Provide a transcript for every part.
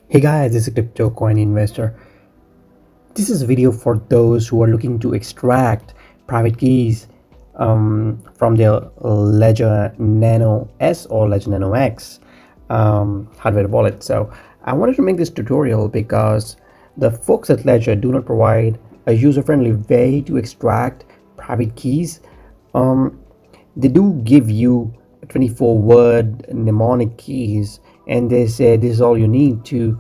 Hey guys, this is Crypto Coin Investor. This is a video for those who are looking to extract private keys from their Ledger Nano S or Ledger Nano X hardware wallet. So I wanted to make this tutorial because the folks at Ledger do not provide a user-friendly way to extract private keys. They do give you 24-word mnemonic keys, and they say this is all you need to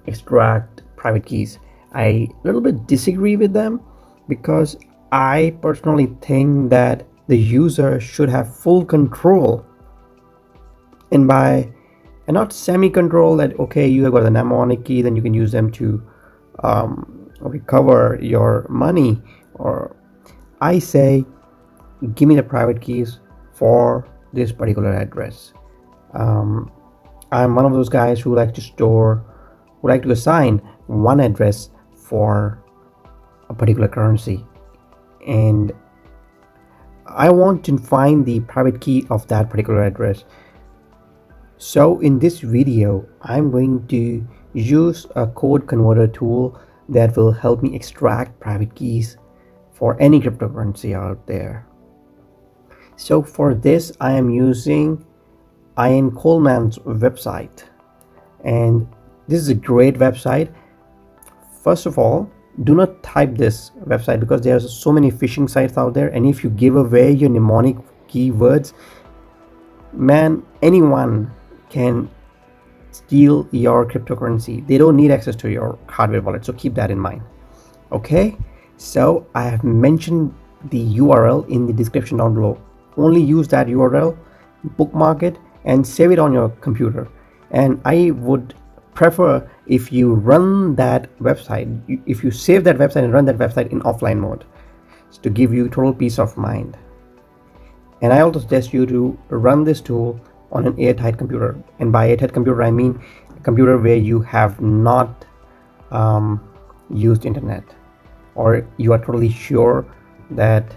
extract private keys. I a little bit disagree with them because I personally think that the user should have full control, and by and not semi-control that okay, you have got the mnemonic key, then you can use them to recover your money. Or I say, give me the private keys for this particular address. I'm one of those guys who like to assign one address for a particular currency, and I want to find the private key of that particular address. So in this video, I'm going to use a code converter tool that will help me extract private keys for any cryptocurrency out there. So for this, I am using Ian Coleman's website, and this is a great website. First of all, do not type this website because there's so many phishing sites out there, and if you give away your mnemonic keywords, man, anyone can steal your cryptocurrency. They don't need access to your hardware wallet, so keep that in mind. Okay, so I have mentioned the URL in the description down below. Only use that URL, bookmark it, and save it on your computer. And I would prefer if you run that website, if you save that website and run that website in offline mode, to give you total peace of mind. And I also suggest you to run this tool on an airtight computer. And by airtight computer, I mean a computer where you have not used internet, or you are totally sure that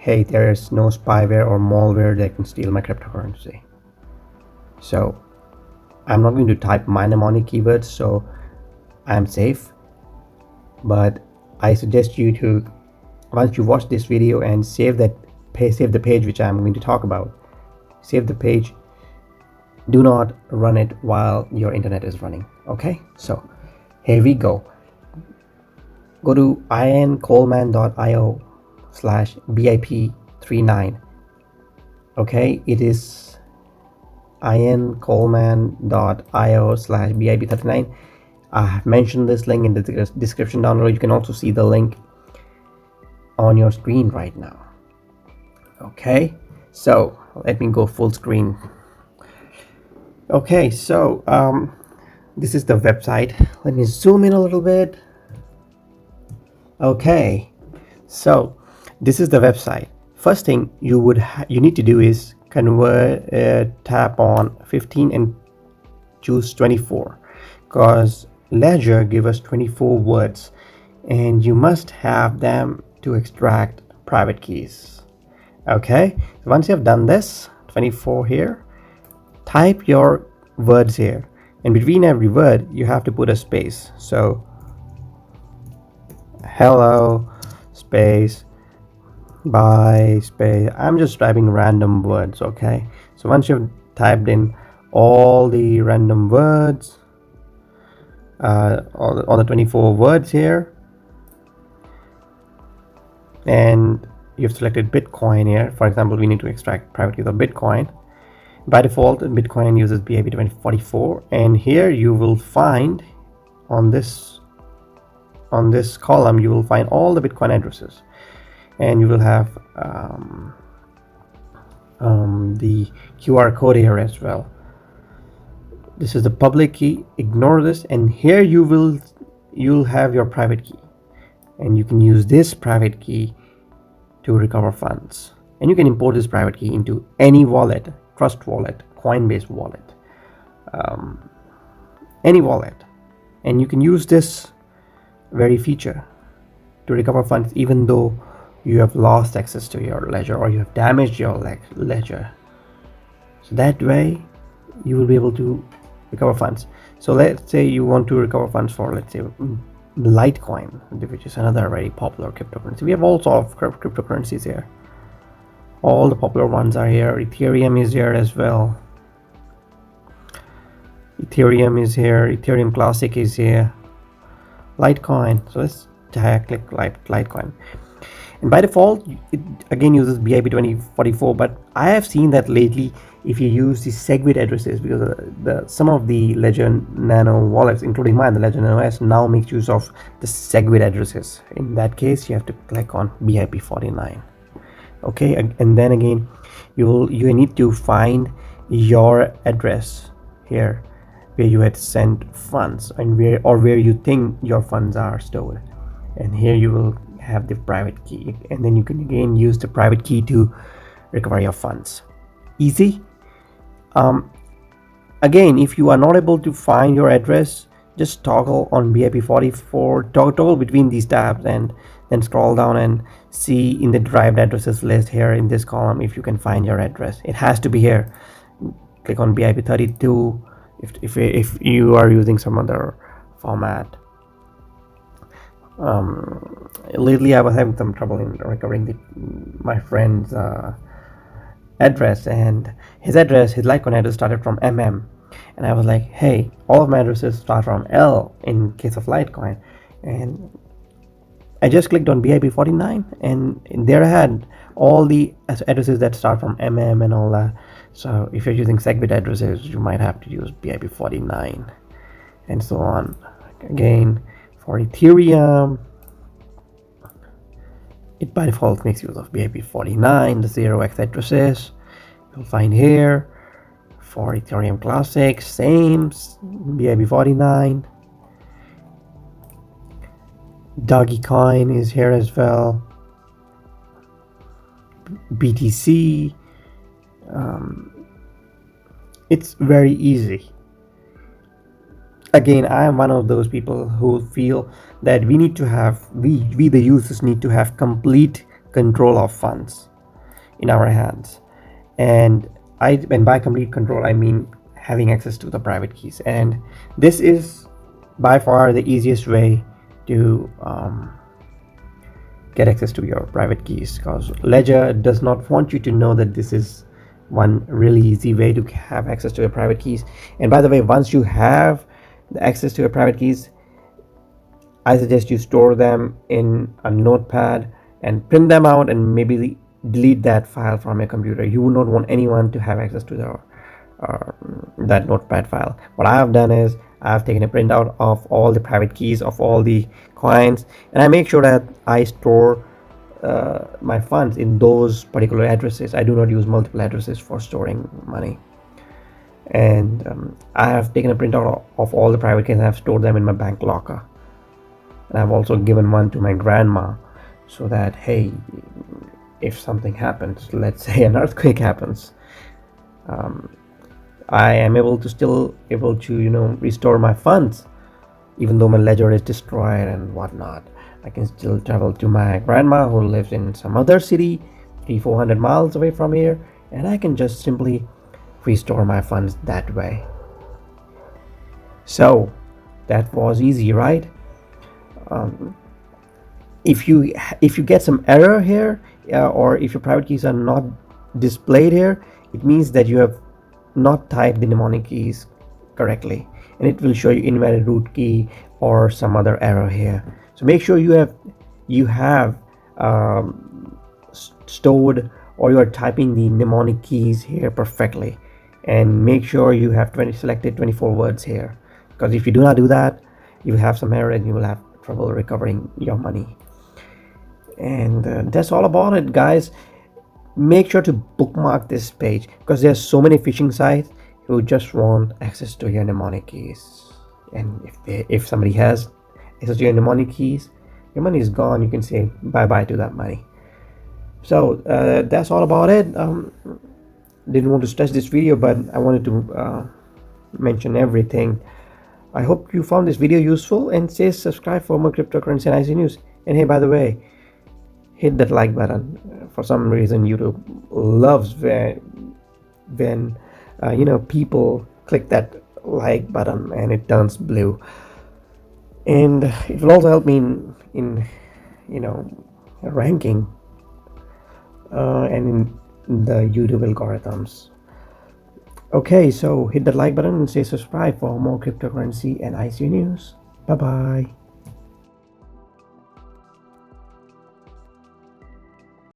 hey, there is no spyware or malware that can steal my cryptocurrency. So I'm not going to type my mnemonic keywords, so I'm safe. But I suggest you to, once you watch this video and save the page which I'm going to talk about, save the page. Do not run it while your internet is running. Okay, so here we go. Go to iancoleman.io/BIP39. okay, it is iancoleman.io/BIP39. I have mentioned this link in the description down below. You can also see the link on your screen right now. Okay, so let me go full screen. Okay, so this is the website. Let me zoom in a little bit. Okay, so this is the website. First thing you need to do is tap on 15 and choose 24, because Ledger give us 24 words and you must have them to extract private keys. Okay, so once you have done this, 24 here, type your words here, and between every word you have to put a space. So hello space, bye space. I'm just typing random words. Okay, so once you've typed in all the random words, all the 24 words here, and you've selected Bitcoin here, for example, we need to extract private keys of Bitcoin. By default, Bitcoin uses BIP2044, and here you will find on this column you will find all the Bitcoin addresses, and you will have the QR code here as well. This is the public key. Ignore this, and here you'll have your private key, and you can use this private key to recover funds. And you can import this private key into any wallet, Trust Wallet, Coinbase Wallet, any wallet, and you can use this very feature to recover funds even though you have lost access to your ledger or you have damaged your ledger. So that way you will be able to recover funds. So let's say you want to recover funds for, let's say, Litecoin, which is another very popular cryptocurrency. We have all sorts of cryptocurrencies here. All the popular ones are here. Ethereum is here as well. Ethereum is here. Ethereum Classic is here. Litecoin. So let's click Litecoin. And by default, it again uses BIP 2044, but I have seen that lately, if you use the SegWit addresses, because some of the Ledger Nano wallets, including mine, the Ledger Nano S, now makes use of the SegWit addresses. In that case, you have to click on BIP 49. Okay, and then again, you need to find your address here, where you had sent funds, and where you think your funds are stored. And here you will have the private key, and then you can again use the private key to recover your funds. Easy. Again, if you are not able to find your address, just toggle on BIP 44, toggle between these tabs, and then scroll down and see in the derived addresses list here in this column if you can find your address. It has to be here. Click on BIP 32 if you are using some other format. Lately I was having some trouble in recovering my friend's address, and his Litecoin address started from MM, and I was like, hey, all of my addresses start from L in case of Litecoin. And I just clicked on BIP 49, and there I had all the addresses that start from MM and all that. So if you're using SegWit addresses, you might have to use BIP 49 and so on. Again, for Ethereum, it by default makes use of BIP 49, the 0x addresses you'll find here. For Ethereum Classic, same, BIP 49. Dogecoin is here as well. BTC. It's very easy. Again, I am one of those people who feel that we need to have, we the users need to have complete control of funds in our hands. And by complete control, I mean having access to the private keys. And this is by far the easiest way to get access to your private keys, because Ledger does not want you to know that this is one really easy way to have access to your private keys. And by the way, once you have the access to your private keys, I suggest you store them in a notepad and print them out, and maybe delete that file from your computer. You would not want anyone to have access to that notepad file. What I have done is I have taken a printout of all the private keys of all the coins, and I make sure that I store my funds in those particular addresses. I do not use multiple addresses for storing money. And I have taken a printout of all the private keys and I have stored them in my bank locker. And I've also given one to my grandma, so that, hey, if something happens, let's say an earthquake happens, I am still able to restore my funds, even though my ledger is destroyed and whatnot. I can still travel to my grandma who lives in some other city 300-400 miles away from here, and I can just simply restore my funds that way. So that was easy, right? If you get some error here, or if your private keys are not displayed here, it means that you have not typed the mnemonic keys correctly, and it will show you invalid root key or some other error here. So make sure you have stored, or you are typing the mnemonic keys here perfectly, and make sure you have selected 24 words here, because if you do not do that, you will have some error and you will have trouble recovering your money. And that's all about it, guys. Make sure to bookmark this page, because there's so many phishing sites who just want access to your mnemonic keys, and if somebody has access to your mnemonic keys, your money is gone. You can say bye-bye to that money. So that's all about it. Didn't want to stress this video, but I wanted to mention everything. I hope you found this video useful, and say subscribe for more cryptocurrency and IC news. And hey, by the way, hit that like button. For some reason, YouTube loves when people click that like button and it turns blue, and it will also help me in you know ranking and in the YouTube algorithms. Okay, so hit the like button and say subscribe for more cryptocurrency and ICO news. Bye bye.